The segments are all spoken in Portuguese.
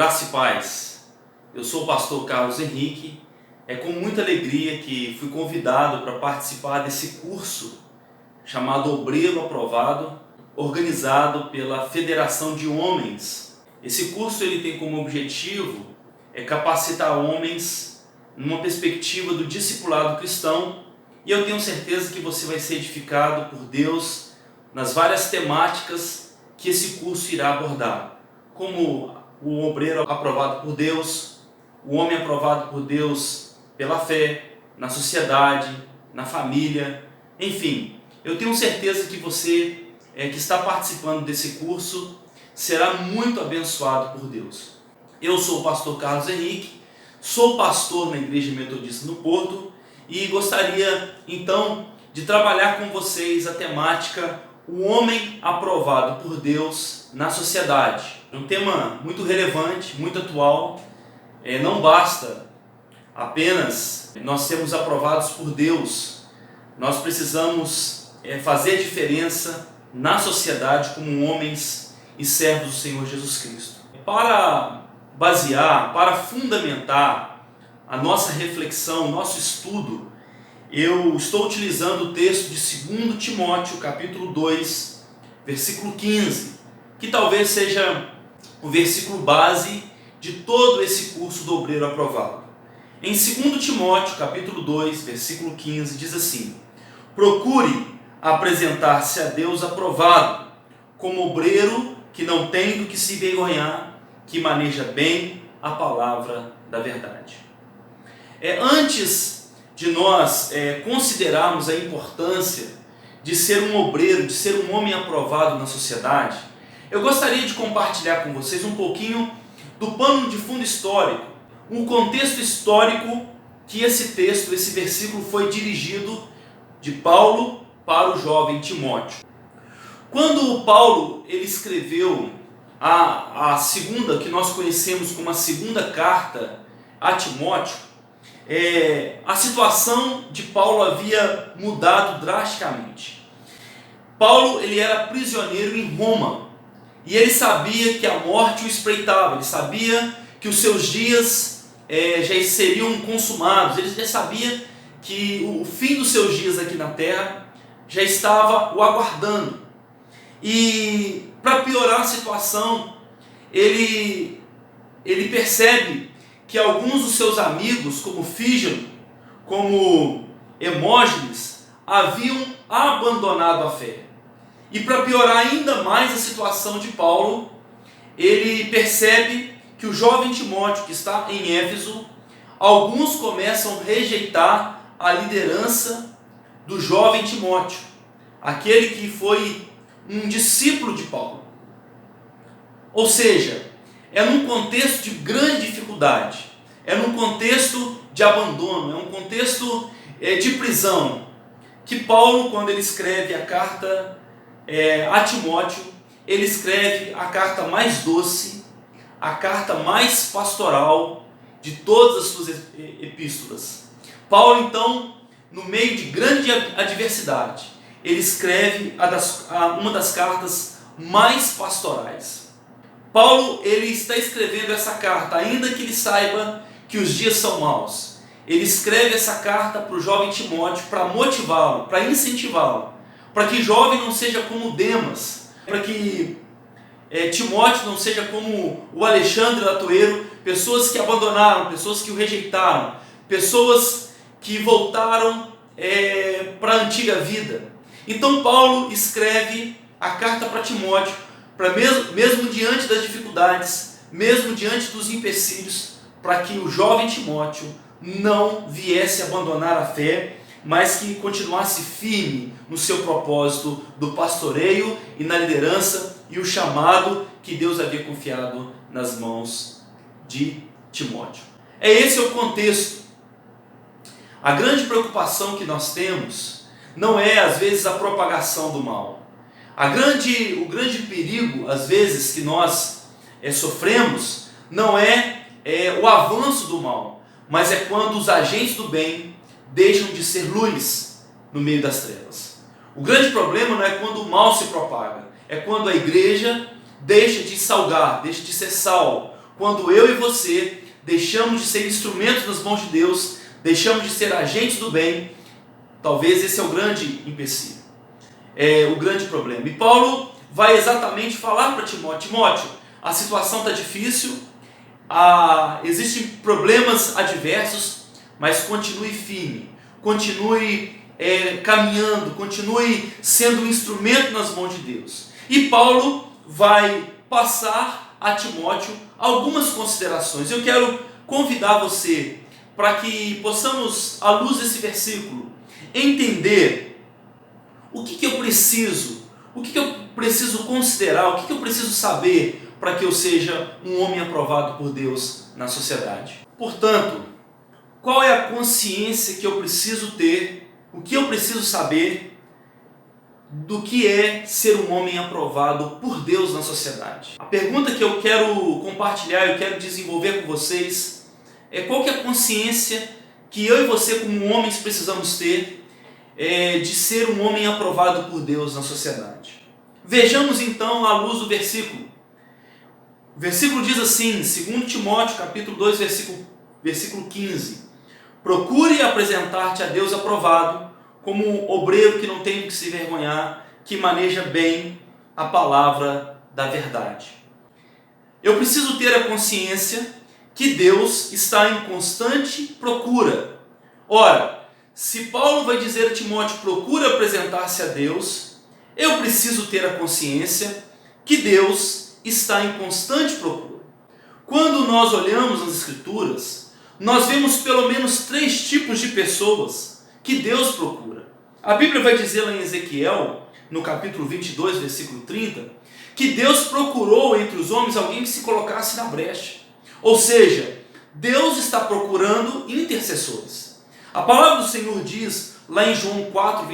Graça e paz. Eu sou o pastor Carlos Henrique. É com muita alegria que fui convidado para participar desse curso chamado Obreiro Aprovado, organizado pela Federação de Homens. Esse curso ele tem como objetivo capacitar homens numa perspectiva do discipulado cristão, e eu tenho certeza que você vai ser edificado por Deus nas várias temáticas que esse curso irá abordar, como o obreiro aprovado por Deus, o homem aprovado por Deus pela fé, na sociedade, na família, enfim. Eu tenho certeza que você que está participando desse curso será muito abençoado por Deus. Eu sou o pastor Carlos Henrique, sou pastor na Igreja Metodista no Porto e gostaria então de trabalhar com vocês a temática o homem aprovado por Deus na sociedade. Um tema muito relevante, muito atual. Não basta apenas nós sermos aprovados por Deus, nós precisamos fazer a diferença na sociedade como homens e servos do Senhor Jesus Cristo. Para basear, para fundamentar a nossa reflexão, nosso estudo, eu estou utilizando o texto de 2 Timóteo, capítulo 2, versículo 15, que talvez seja o versículo base de todo esse curso do Obreiro Aprovado. Em 2 Timóteo, capítulo 2, versículo 15, diz assim: procure apresentar-se a Deus aprovado, como obreiro que não tem do que se envergonhar, que maneja bem a palavra da verdade. Antes de nós considerarmos a importância de ser um obreiro, de ser um homem aprovado na sociedade, eu gostaria de compartilhar com vocês um pouquinho do pano de fundo histórico, um contexto histórico que esse texto, esse versículo foi dirigido de Paulo para o jovem Timóteo. Quando Paulo ele escreveu a segunda, que nós conhecemos como a segunda carta a Timóteo, a situação de Paulo havia mudado drasticamente. Paulo ele era prisioneiro em Roma e ele sabia que a morte o espreitava, ele sabia que os seus dias já seriam consumados, ele já sabia que o fim dos seus dias aqui na terra já estava o aguardando. E para piorar a situação, ele percebe que alguns dos seus amigos, como Fígelo, como Hermógenes, haviam abandonado a fé. E para piorar ainda mais a situação de Paulo, ele percebe que o jovem Timóteo, que está em Éfeso, alguns começam a rejeitar a liderança do jovem Timóteo, aquele que foi um discípulo de Paulo. Ou seja, num contexto de grande dificuldade, num contexto de abandono, um contexto de prisão, que Paulo, quando ele escreve a carta a Timóteo, ele escreve a carta mais doce, a carta mais pastoral de todas as suas epístolas. Paulo, então, no meio de grande adversidade, ele escreve uma das cartas mais pastorais. Paulo ele está escrevendo essa carta, ainda que ele saiba que os dias são maus. Ele escreve essa carta para o jovem Timóteo para motivá-lo, para incentivá-lo, para que jovem não seja como Demas, para que Timóteo não seja como o Alexandre Latoeiro, pessoas que abandonaram, pessoas que o rejeitaram, pessoas que voltaram para a antiga vida. Então Paulo escreve a carta para Timóteo, para mesmo diante das dificuldades, mesmo diante dos empecilhos, para que o jovem Timóteo não viesse abandonar a fé, mas que continuasse firme no seu propósito do pastoreio e na liderança e o chamado que Deus havia confiado nas mãos de Timóteo. Esse é o contexto. A grande preocupação que nós temos não é, às vezes, a propagação do mal. O grande perigo, às vezes, que nós sofremos, não é o avanço do mal, mas é quando os agentes do bem deixam de ser luz no meio das trevas. O grande problema não é quando o mal se propaga, é quando a igreja deixa de salgar, deixa de ser sal, quando eu e você deixamos de ser instrumentos nas mãos de Deus, deixamos de ser agentes do bem. Talvez esse é o grande empecilho, o grande problema. E Paulo vai exatamente falar para Timóteo: Timóteo, a situação está difícil, existem problemas adversos, mas continue firme, continue caminhando, continue sendo um instrumento nas mãos de Deus. E Paulo vai passar a Timóteo algumas considerações. Eu quero convidar você para que possamos, à luz desse versículo, entender o que eu preciso considerar, o que eu preciso saber para que eu seja um homem aprovado por Deus na sociedade. Portanto, qual é a consciência que eu preciso ter, o que eu preciso saber do que é ser um homem aprovado por Deus na sociedade? A pergunta que eu quero compartilhar, eu quero desenvolver com vocês, é qual que é a consciência que eu e você como homens precisamos ter de ser um homem aprovado por Deus na sociedade. Vejamos então à luz do versículo. O versículo diz assim, 2 Timóteo capítulo 2, versículo 15: procure apresentar-te a Deus aprovado, como um obreiro que não tem que se envergonhar, que maneja bem a palavra da verdade. Eu preciso ter a consciência que Deus está em constante procura. Ora, se Paulo vai dizer a Timóteo: procura apresentar-se a Deus, eu preciso ter a consciência que Deus está em constante procura. Quando nós olhamos nas Escrituras, nós vemos pelo menos 3 tipos de pessoas que Deus procura. A Bíblia vai dizer lá em Ezequiel, no capítulo 22, versículo 30, que Deus procurou entre os homens alguém que se colocasse na brecha. Ou seja, Deus está procurando intercessores. A palavra do Senhor diz, lá em João 4,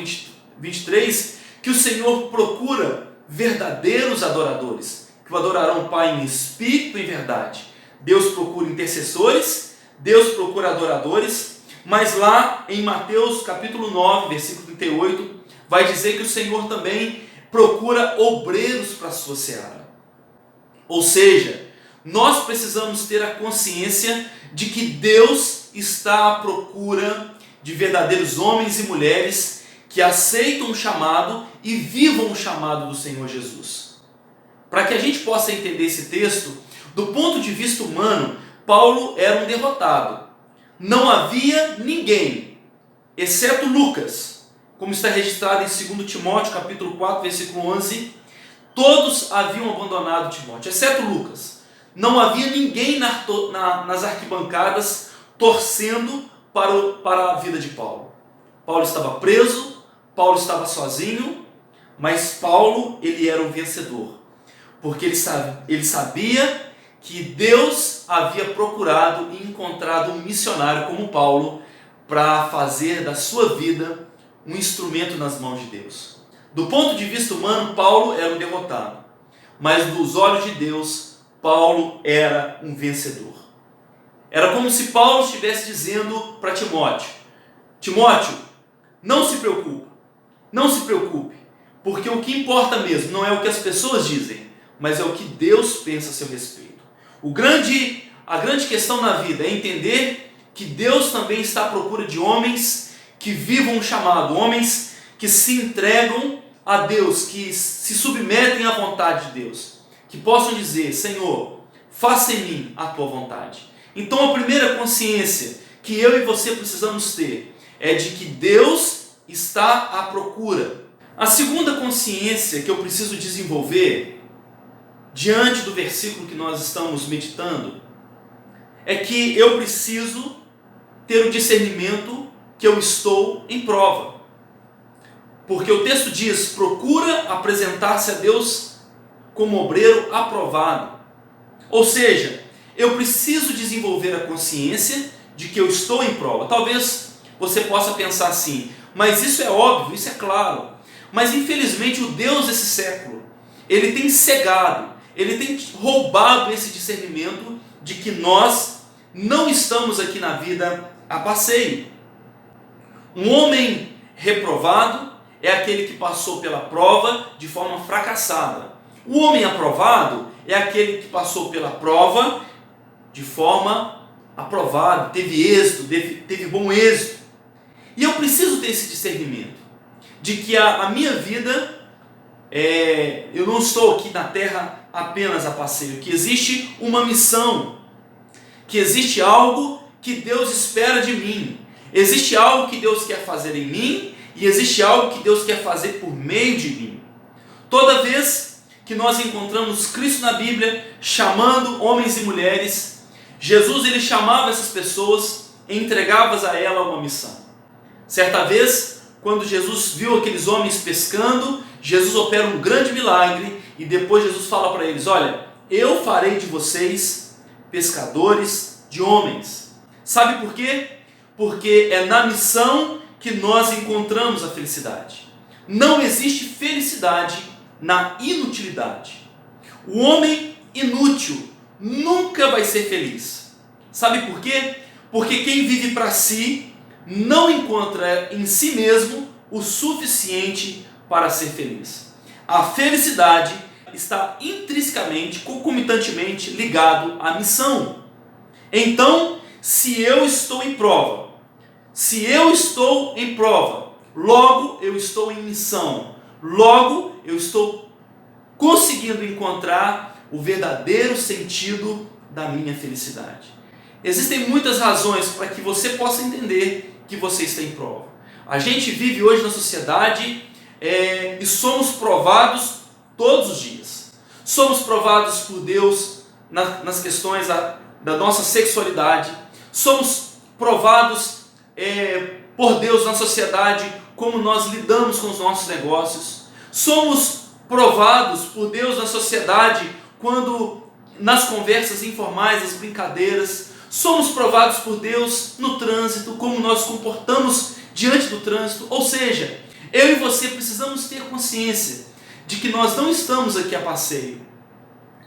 23, que o Senhor procura verdadeiros adoradores, que o adorarão o Pai em espírito e em verdade. Deus procura intercessores, Deus procura adoradores, mas lá em Mateus capítulo 9, versículo 38, vai dizer que o Senhor também procura obreiros para a sua seara. Ou seja, nós precisamos ter a consciência de que Deus está à procura de verdadeiros homens e mulheres que aceitam o chamado e vivam o chamado do Senhor Jesus. Para que a gente possa entender esse texto, do ponto de vista humano, Paulo era um derrotado. Não havia ninguém, exceto Lucas, como está registrado em 2 Timóteo capítulo 4, versículo 11, todos haviam abandonado Timóteo, exceto Lucas. Não havia ninguém nas arquibancadas torcendo para a vida de Paulo. Paulo estava preso, Paulo estava sozinho, mas Paulo, ele era um vencedor, porque ele sabia que Deus havia procurado e encontrado um missionário como Paulo para fazer da sua vida um instrumento nas mãos de Deus. Do ponto de vista humano, Paulo era um derrotado, mas dos olhos de Deus, Paulo era um vencedor. Era como se Paulo estivesse dizendo para Timóteo: Timóteo, não se preocupe, porque o que importa mesmo não é o que as pessoas dizem, mas é o que Deus pensa a seu respeito. A grande questão na vida é entender que Deus também está à procura de homens que vivam o chamado, homens que se entregam a Deus, que se submetem à vontade de Deus, que possam dizer: Senhor, faça em mim a tua vontade. Então a primeira consciência que eu e você precisamos ter é de que Deus está à procura. A segunda consciência que eu preciso desenvolver diante do versículo que nós estamos meditando é que eu preciso ter o discernimento que eu estou em prova. Porque o texto diz: procura apresentar-se a Deus como obreiro aprovado. Ou seja, eu preciso desenvolver a consciência de que eu estou em prova. Talvez você possa pensar assim: mas isso é óbvio, isso é claro. Mas infelizmente o Deus desse século, ele tem cegado, ele tem roubado esse discernimento de que nós não estamos aqui na vida a passeio. Um homem reprovado é aquele que passou pela prova de forma fracassada. O homem aprovado é aquele que passou pela prova de forma aprovada, teve êxito, teve bom êxito. E eu preciso ter esse discernimento de que a minha vida, eu não estou aqui na terra apenas a passeio, que existe uma missão, que existe algo que Deus espera de mim, existe algo que Deus quer fazer em mim e existe algo que Deus quer fazer por meio de mim. Toda vez que nós encontramos Cristo na Bíblia chamando homens e mulheres, Jesus ele chamava essas pessoas e entregava a ela uma missão. Certa vez, quando Jesus viu aqueles homens pescando, Jesus opera um grande milagre e depois Jesus fala para eles: olha, eu farei de vocês pescadores de homens. Sabe por quê? Porque é na missão que nós encontramos a felicidade. Não existe felicidade na inutilidade. O homem inútil nunca vai ser feliz. Sabe por quê? Porque quem vive para si não encontra em si mesmo o suficiente para ser feliz. A felicidade está intrinsecamente, concomitantemente ligado à missão. Então, se eu estou em prova, logo eu estou em missão, logo eu estou conseguindo encontrar o verdadeiro sentido da minha felicidade. Existem muitas razões para que você possa entender que você está em prova. A gente vive hoje na sociedade e somos provados todos os dias. Somos provados por Deus nas questões da nossa sexualidade. Somos provados por Deus na sociedade, como nós lidamos com os nossos negócios. Somos provados por Deus na sociedade quando nas conversas informais, as brincadeiras. Somos provados por Deus no trânsito, como nós comportamos diante do trânsito. Ou seja, eu e você precisamos ter consciência de que nós não estamos aqui a passeio.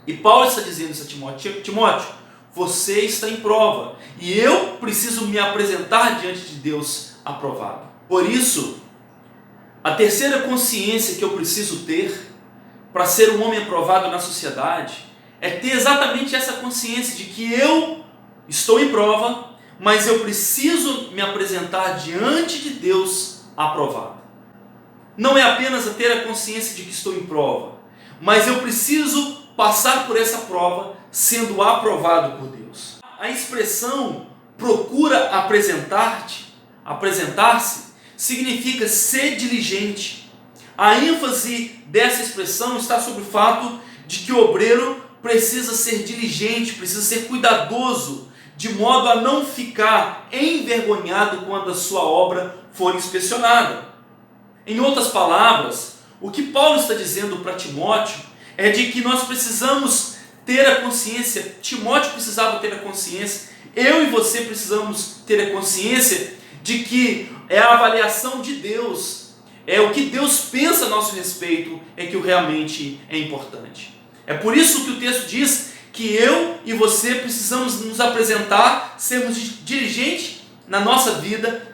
E Paulo está dizendo isso a Timóteo: Timóteo, você está em prova e eu preciso me apresentar diante de Deus aprovado. Por isso, a terceira consciência que eu preciso ter para ser um homem aprovado na sociedade é ter exatamente essa consciência de que eu estou em prova, mas eu preciso me apresentar diante de Deus aprovado. Não é apenas ter a consciência de que estou em prova, mas eu preciso passar por essa prova sendo aprovado por Deus. A expressão procura apresentar-se, significa ser diligente. A ênfase dessa expressão está sobre o fato de que o obreiro precisa ser diligente, precisa ser cuidadoso, de modo a não ficar envergonhado quando a sua obra for inspecionada. Em outras palavras, o que Paulo está dizendo para Timóteo é de que nós precisamos ter a consciência, Timóteo precisava ter a consciência, eu e você precisamos ter a consciência de que é a avaliação de Deus, é o que Deus pensa a nosso respeito, é que realmente é importante. É por isso que o texto diz que eu e você precisamos nos apresentar, sermos diligentes na nossa vida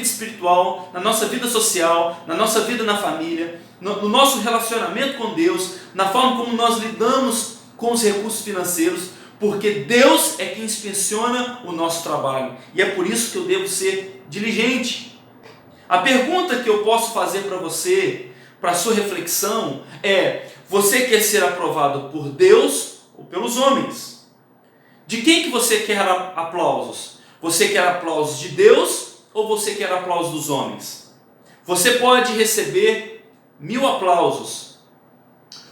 espiritual, na nossa vida social, na nossa vida na família, no nosso relacionamento com Deus, na forma como nós lidamos com os recursos financeiros, porque Deus é quem inspeciona o nosso trabalho, e é por isso que eu devo ser diligente. A pergunta que eu posso fazer para você, para a sua reflexão, é: você quer ser aprovado por Deus ou pelos homens? De quem que você quer aplausos? Você quer aplausos de Deus ou você quer aplausos dos homens? Você pode receber 1000 aplausos,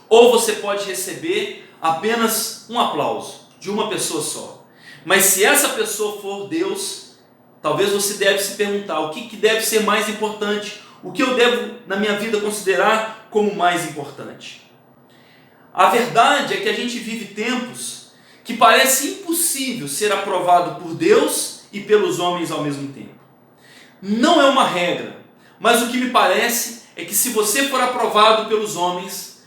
ou você pode receber apenas um aplauso de uma pessoa só. Mas se essa pessoa for Deus, talvez você deve se perguntar: o que deve ser mais importante? O que eu devo na minha vida considerar como mais importante? A verdade é que a gente vive tempos que parece impossível ser aprovado por Deus e pelos homens ao mesmo tempo. Não é uma regra, mas o que me parece é que se você for aprovado pelos homens,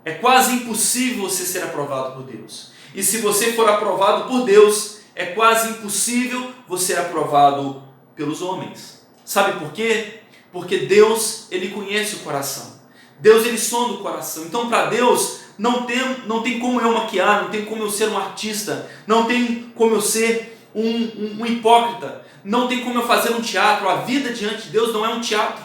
é quase impossível você ser aprovado por Deus. E se você for aprovado por Deus, é quase impossível você ser aprovado pelos homens. Sabe por quê? Porque Deus, Ele conhece o coração. Deus, Ele sonda o coração. Então, para Deus, não tem como eu maquiar, não tem como eu ser um artista, não tem como eu ser um hipócrita, não tem como eu fazer um teatro. A vida diante de Deus não é um teatro.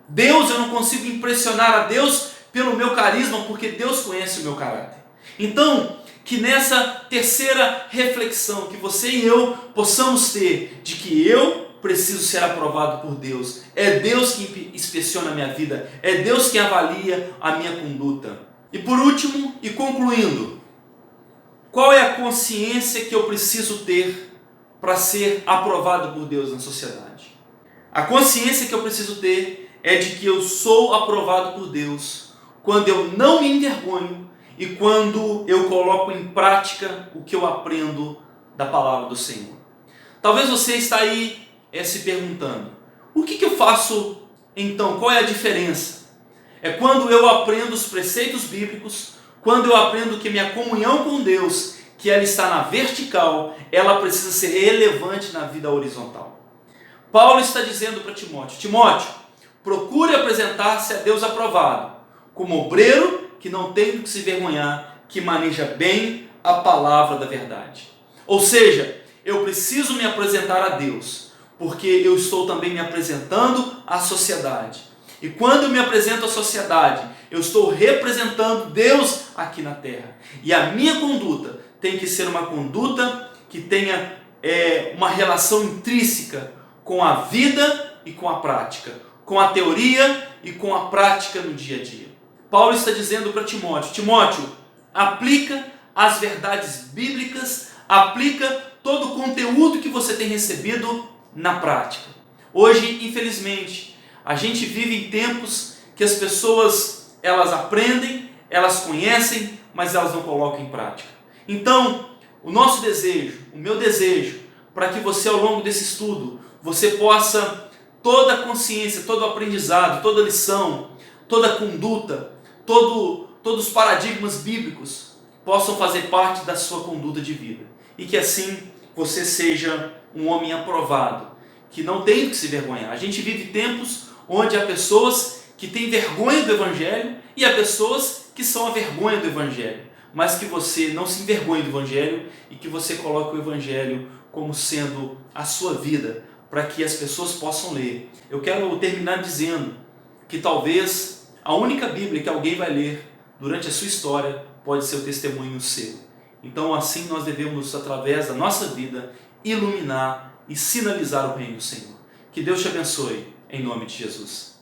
Deus, eu não consigo impressionar a Deus pelo meu carisma, porque Deus conhece o meu caráter. Então, que nessa terceira reflexão que você e eu possamos ter, de que eu preciso ser aprovado por Deus. É Deus que inspeciona a minha vida, é Deus que avalia a minha conduta. E por último, e concluindo, qual é a consciência que eu preciso ter para ser aprovado por Deus na sociedade? A consciência que eu preciso ter é de que eu sou aprovado por Deus quando eu não me envergonho e quando eu coloco em prática o que eu aprendo da palavra do Senhor. Talvez você está aí se perguntando, o que eu faço então? Qual é a diferença? É quando eu aprendo os preceitos bíblicos, quando eu aprendo que minha comunhão com Deus, que ela está na vertical, ela precisa ser relevante na vida horizontal. Paulo está dizendo para Timóteo, Timóteo, procure apresentar-se a Deus aprovado, como obreiro que não tem do que se vergonhar, que maneja bem a palavra da verdade. Ou seja, eu preciso me apresentar a Deus, porque eu estou também me apresentando à sociedade. E quando eu me apresento à sociedade, eu estou representando Deus aqui na terra. E a minha conduta tem que ser uma conduta que tenha uma relação intrínseca com a vida e com a prática, com a teoria e com a prática no dia a dia. Paulo está dizendo para Timóteo, Timóteo, aplica as verdades bíblicas, aplica todo o conteúdo que você tem recebido na prática. Hoje, infelizmente, a gente vive em tempos que as pessoas, elas aprendem, elas conhecem, mas elas não colocam em prática. Então, o nosso desejo, o meu desejo, para que você ao longo desse estudo, você possa, toda a consciência, todo o aprendizado, toda a lição, toda a conduta, todos os paradigmas bíblicos possam fazer parte da sua conduta de vida. E que assim você seja um homem aprovado, que não tem que se vergonhar. A gente vive tempos onde há pessoas que têm vergonha do Evangelho e há pessoas que são a vergonha do Evangelho. Mas que você não se envergonhe do Evangelho e que você coloque o Evangelho como sendo a sua vida, para que as pessoas possam ler. Eu quero terminar dizendo que talvez a única Bíblia que alguém vai ler durante a sua história pode ser o testemunho seu. Então assim nós devemos, através da nossa vida, iluminar e sinalizar o reino do Senhor. Que Deus te abençoe, em nome de Jesus.